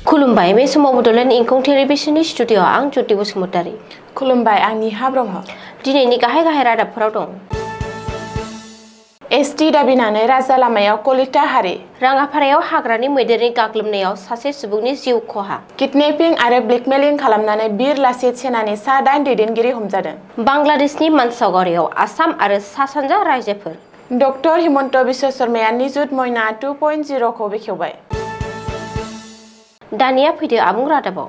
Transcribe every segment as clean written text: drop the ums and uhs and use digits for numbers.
खुलुमबाय बे समाव बड'लेण्ड इंखं टेलिभिजननि स्टुडिअ'आव आं ज्योति बसुमतारी। खुलुमबाय आं निहा ब्रह्म। दिनैनि गाहाय रादाबफोराव दं। एसटि दाबिनानै राजा लामायाव कलिता हारि। राङापारायाव हाग्रानि मैदेरनि गाग्लोबनायाव सासे सुबुंनि जिउ खहा। किडनेपिं आरो ब्लेकमेलिं खालामनानै बिर लाचित सेनानि सा 8 दैदेनगिरि हमजादों। बांलादेशनि मानसावगारियाव आसाम आरो सा सानजा रायजोफोर। डक्टर हिमन्त बिश्व शर्माया निजुत मयना 2.0 खौ बेखेवबाय। दानिया फैदो आबुं रादाबाव।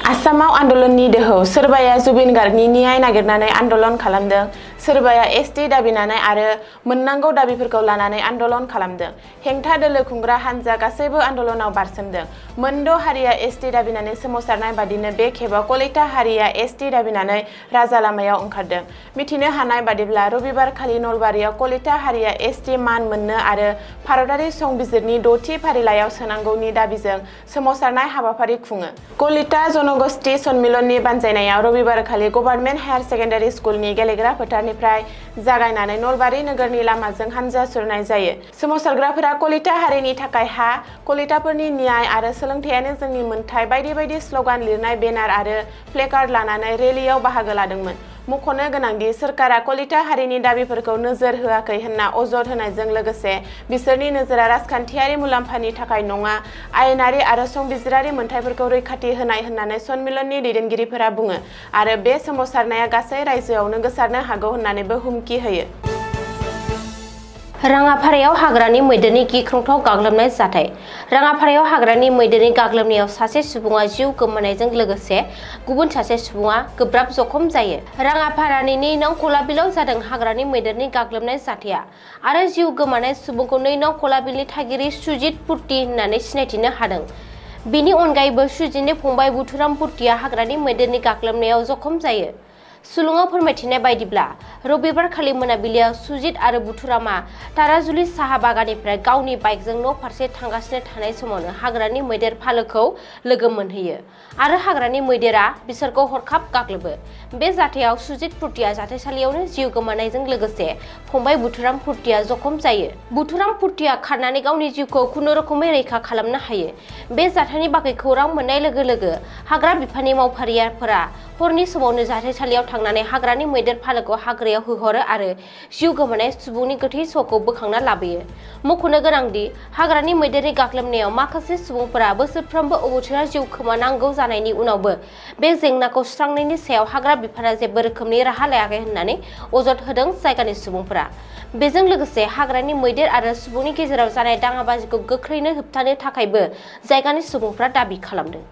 आसामाव आन्दलननि दोहौ। सोरबाया जुबिन गार्गनि न्याय नागिरनानै आन्दलन खालामदों, सोरबाया एसटि दाबिनानै आरो मोननांगौ दाबिफोरखौ लानानै आन्दलन खालामदों। हेंथा दोलो खुंग्रा हान्जा गासैबो आन्दलनाव बारसोमदों। मोनद' हारिया एसटि दाबिनानै सोमावसारनाय बादिनो बे खेबाव कलिता हारिया एसटि दाबिनानै राजा लामायाव ओंखारदों। मिथिनो हानाय बादिब्ला रबिबारखालि नलबारियाव कलिता हारिया एसटि मान मोननो आरो भारतारि संबिजिरनि 6थि फारिलाइयाव सोनांगौनि दाबिजों सोमावसारनाय हाबाफारि खुङो। कलिता जनगोष्ठी सन्मिलननि बानजायनायाव रबिबारखालि गभार्नमेन्ट हायार सेकेन्डारि स्कुलनि गेलेग्रा फोथारनिफ्राय जागायनानै नलबारि नोगोरनि लामाजों हान्जा सुरनाय जायो। सोमावसारग्राफोरा कलिता हारिनि थाखाय हा, कलिताफोरनि न्याय आरो सोलोंथायानो जोंनि मोन्थाय बायदि बायदि स्लगान लिरनाय बेनार आरो प्लेकार्ड लानानै रेलियाव बाहागो लादोंमोन। मख'नो गोनांदि सोरखारा कलिता हारिनि दाबिफोरखौ नोजोर होआखै होनना अजद होनायजों लोगोसे बिसोरनि नोजोरा राजखान्थियारि मुलाम्फानि थाखाय नङा, आयेनारि आरो संबिजिरारि मोन्थायफोरखौ रैखाथि होनाय होननानै सन्मिलननि दैदेनगिरिफोरा बुङो आरो बे सोमावसारनाया गासै रायजोआवनो गोसारनो हागौ होननानैबो हुमखि होयो। राङापारायाव हाग्रानि मैदेरनि गिख्रंथाव गाग्लोबनाय जाथाय। राङापारायाव हाग्रानि मैदेरनि गाग्लोबनायाव सासे सुबुङा जिउ गोमानायजों लोगोसे गुबुन सासे सुबुङा गोब्राब जखम जायो। राङापारानि 2 नं कलाबिलाव जादों हाग्रानि मैदेरनि गाग्लोबनाय जाथाया आरो जिउ गोमानाय सुबुंखौ 2 नं कलाबिलनि थागिरि सुजित पुर्ति होननानै सिनायथिनो हादों। बेनि अनगायैबो सुजितनि फंबाय बुथुराम पुर्तिया हाग्रानि मैदेरनि गाग्लोबनायाव जखम जायो। सुलुङाव फोरमायथिनाय बायदिब्ला रबिबारखालि मोनाबिलियाव सुजित आरो बुथुरामा ताराजुलि साहा बागाननिफ्राय गावनि बाइकजों न' फारसे थांगासिनो थानाय समावनो हाग्रानि मैदेर फालोखौ लोगो मोनहैयो आरो हाग्रानि मैदेरा बिसोरखौ हरखाब गाग्लोबो। बे जाथायाव सुजित पुर्तिया जाथायसालियावनो जिउ गोमानायजों लोगोसे फंबाय बुथुराम पुर्तिया जखम जायो। बुथुराम पुर्तिया खारनानै गावनि जिउखौ खुनुरुखुमै रैखा खालामनो हायो। बे जाथायनि बागै खौरां मोननाय लोगो लोगो हाग्रा बिफाननि मावफारियाफोरा हरनि समावनो जाथायसालियाव थांनानै हाग्रानि मैदेर फालोखौ हाग्रायाव होहरो आरो जिउ गोमानाय सुबुंनि गोथै सहखौ बोखांना लाबोयो। मख'नो गोनांदि हाग्रानि मैदेरनि गाग्लोबनायाव माखासे सुबुंफोरा बोसोरफ्रोमबो अबथिरा जिउ खोमानांगौ जानायनि उनावबो बे जेंनाखौ सुस्रांनायनि सायाव हाग्रा बिफाना जेबो रोखोमनि राहा लायाखै होननानै अजद होदों जायगानि सुबुंफोरा। बेजों लोगोसे हाग्रानि मैदेर आरो सुबुंनि गेजेराव जानाय दाङाबाजिखौ गोख्रैनो होबथानो थाखायबो जायगानि सुबुंफोरा दाबि खालामदों।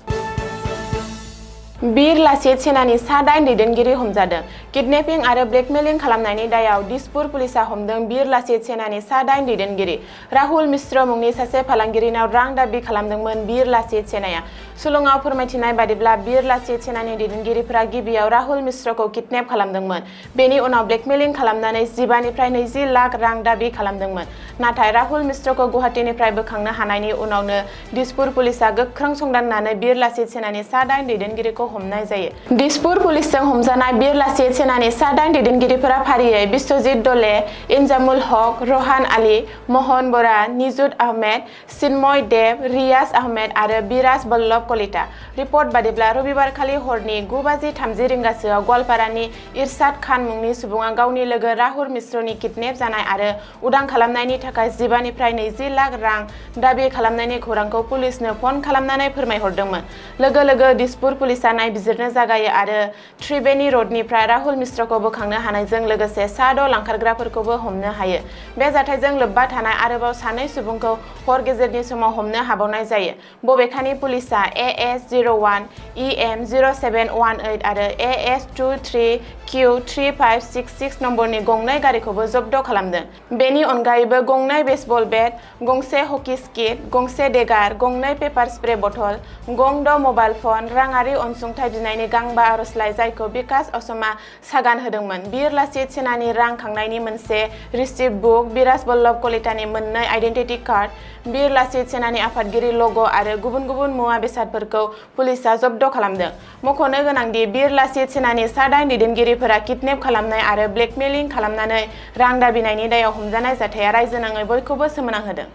बिर लाचित सेनानि सा 8 दैदेनगिरि हमजादों। किडनेपिं आरो ब्लेकमेलिं खालामनायनि दायाव दिसपुर पुलिसा हमदों बिर लाचित सेनानि सा 8 दैदेनगिरि राहुल मिश्र मुंनि सासे फालांगिरिनाव रां दाबि खालामदोंमोन बिर लाचित सेनाया। सुलुङाव फोरमायथिनाय बादिब्ला बिर लाचित सेनानि दैदेनगिरिफोरा गिबियाव राहुल मिश्रखौ किडनेप खालामदोंमोन। बेनि उनाव ब्लेकमेलिं खालामनानै 15 निफ्राय 20 लाख रां दाबि खालामदोंमोन। नाथाय राहुल मिश्रखौ गुवाहाटीनिफ्राय बोखांनो हानायनि उनावनो दिसपुर पुलिसा गोख्रों संदाननानै बिर लाचित सेनानि सा 8 दैदेनगिरिखौ हमनाय जायो। दिसपुर पुलिसजों हमजानाय बिर लाचित सेनानि सा 8 दैदेनगिरिफोरा फारियै बिश्वजित दले, इन्जामुल हक, रहान आली, महन बरा, निजुत आहमेद, चिन्मय देब, रियाज आहमेद आरो बिराज बल्लभ कलिता। रिपर्ट बादिब्ला रबिबारखालि हरनि 9:30 रिंगासोआव गवालपारानि इरशाद खान मुंनि सुबुङा गावनि लोगो राहुल मिश्रनि किडनेप जानाय आरो उदां खालामनायनि थाखाय 15 निफ्राय 20 लाख रां दाबि खालामनायनि खौरांखौ पुलिसनो फन खालामनानै फोरमायहरदोंमोन। लोगो लोगो दिसपुर पुलिसा नायबिजिरनो जागायो आरो त्रिवेणी रडनिफ्राय राहुल मिश्रखौ बोखांनो हानायजों लोगोसे सा 6 लांखारग्राफोरखौबो हमनो हायो। बे जाथायजों लोब्बा थानाय आरोबाव 2 सुबुंखौ हर गेजेरनि समाव हमनो हाबावनाय जायो। बबेखानि पुलिसा AS01, EM0718 आरो AS23Q3566 नम्बरनि गंनै गारिखौबो जब्द खालामदों। बेनि अनगायैबो गंनै बेसबल बेट, गंसे हकी स्टिक, गंसे देगार, गंनै पेपार स्प्रे बथल, गं 6 मबाइल फन, राङारि अनसुंथाइ बिनायनि गांबा आर'जलाइ जायखौ बिकास असमआ सागान होदोंमोन। बिर लाचित सेनानि रां खांनायनि मोनसे रिसिप्ट बुक, बिराज बल्लभ कलितानि मोननै आइडेन्टिटि कार्ड, बिर लाचित सेनानि आफादगिरि लग' आरो गुबुन गुबुन मुवा बेसादफोरखौ पुलिसआ जब्द खालामदों। मख'नो गोनांदि बिर लाचित सेनानि सा 8 दैदेनगिरिफोरा किडनेप खालामनाय आरो ब्लेकमेलिं खालामनानै रां दाबिनायनि दायाव हमजानाय जाथाया रायजोनाङै बयखौबो सोमोनांहोदों।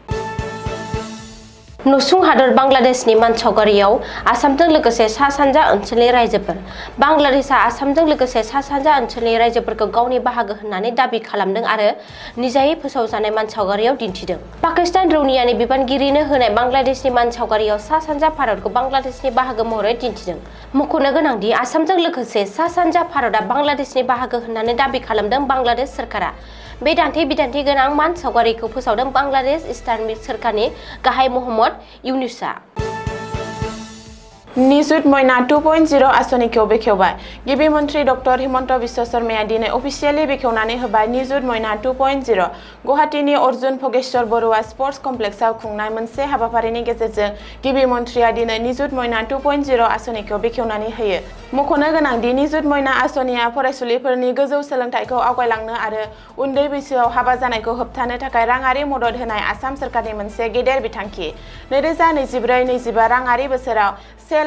नसुं हादर बांलादेशनि मानसावगारियाव आसामजों लोगोसे सा-सानजा ओनसोलनि रायजोफोर। बांलादेशआ आसामजों लोगोसे सा-सानजा ओनसोलनि रायजोफोरखौ गावनि बाहागो होननानै दाबि खालामदों आरो निजायै फोसावजानाय मानसावगारियाव दिन्थिदों। पाकिस्तान रौनियानि बिबानगिरिनो होनाय बांलादेशनि मानसावगारियाव सा-सानजा भारतखौ बांलादेशनि बाहागो महरै दिन्थिदों। मख'नो गोनांदि आसामजों लोगोसे सा-सानजा भारतआ बांलादेशनि बाहागो होननानै दाबि खालामदों बांलादेश सोरखारा। बे दान्थे-बिदान्थे गोनां मानसावगारिखौ फोसावदों बांलादेश इस्लामिक सोरखारनि गाहाय महम्मद इउनुसआ। निजुत मयना 2.0 आसनिखौ बेखेवबाय। गिबि मन्त्रि डक्टर हिमन्त बिश्व शर्माया दिनै अफिसियेलि बेखेवनानै होबाय निजुत मयना 2.0। गुवाहाटीनि अर्जुन भगेश्वर बरुवा स्पर्ट्स कमप्लेक्सआव खुंनाय मोनसे हाबाफारिनि गेजेरजों गिबि मन्थ्रिया दिनै निजुत मयना 2.0 आसनिखौ बेखेवनानै होयो। मख'नो गोनांदि निजुत मयना आसनिया फरायसुलिफोरनि गोजौ सोलोंथाइखौ आवगायलांनो आरो उन्दै बैसोआव हाबा जानायखौ होबथानो थाखाय राङारि मदद होनाय आसाम सोरखारनि मोनसे गेदेर बिथांखि। 2024-25 राङारि बोसोराव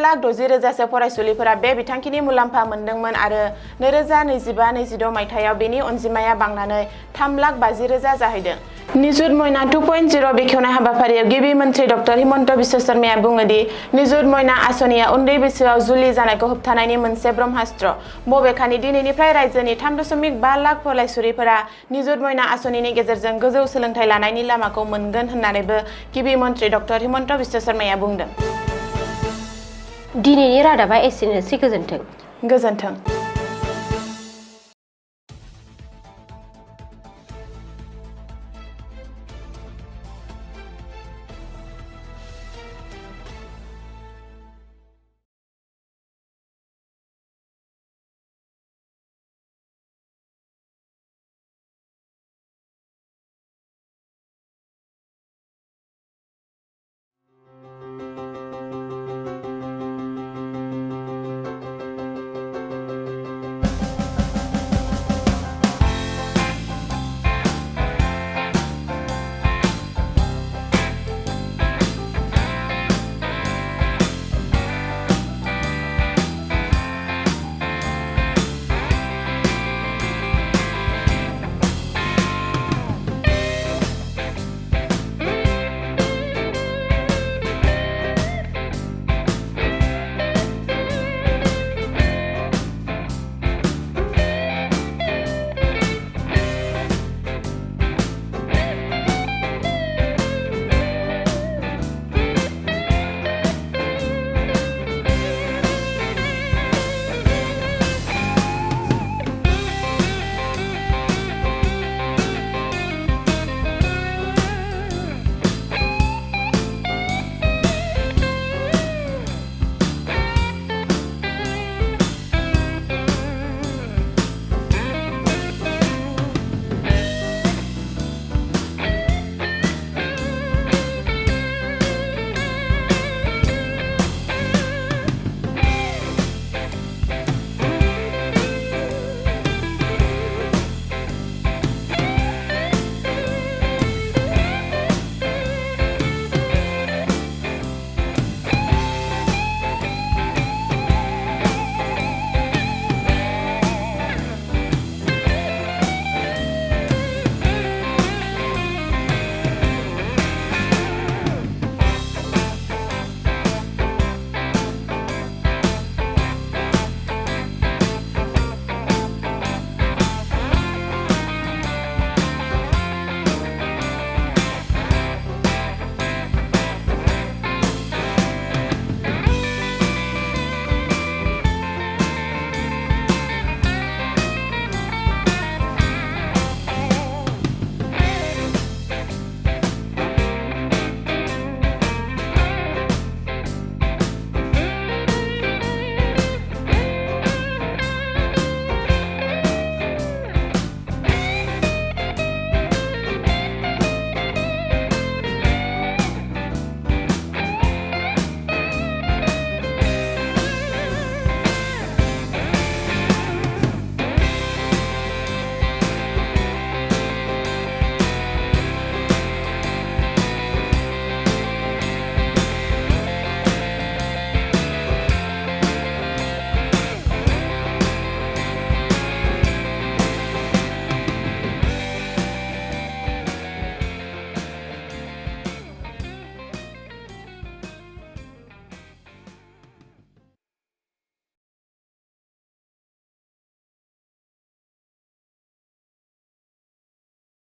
1,60,000 फरायसुलिफोरा बे बिथांखिनि मुलाम्फा मोनदोंमोन आरो 2025-26 मायथाइयाव बेनि अनजिमाया बांनानै 3,50,000 जाहैदों। निजुत मयना 2.0 बेखेवनाय हाबाफारियाव गिबि मन्थ्रि डक्टर हिमन्त बिश्व शर्माया बुङो दि निजुत मयना आसनिया उन्दै बैसोआव जुलि जानायखौ होबथानायनि मोनसे ब्रह्मास्त्र। बबेखानि दिनैनिफ्राय रायजोनि 3.5 लाख फरायसुलिफोरा निजुत मयना आसनिनि गेजेरजों गोजौ सोलोंथाइ लानायनि लामाखौ मोनगोन होननानैबो गिबि मन्थ्रि डक्टर हिमन्त बिश्व शर्माया बुंदों। दिनैनि रादाबा एसेनोसै। गोजोन्थों। गोजोन्थों।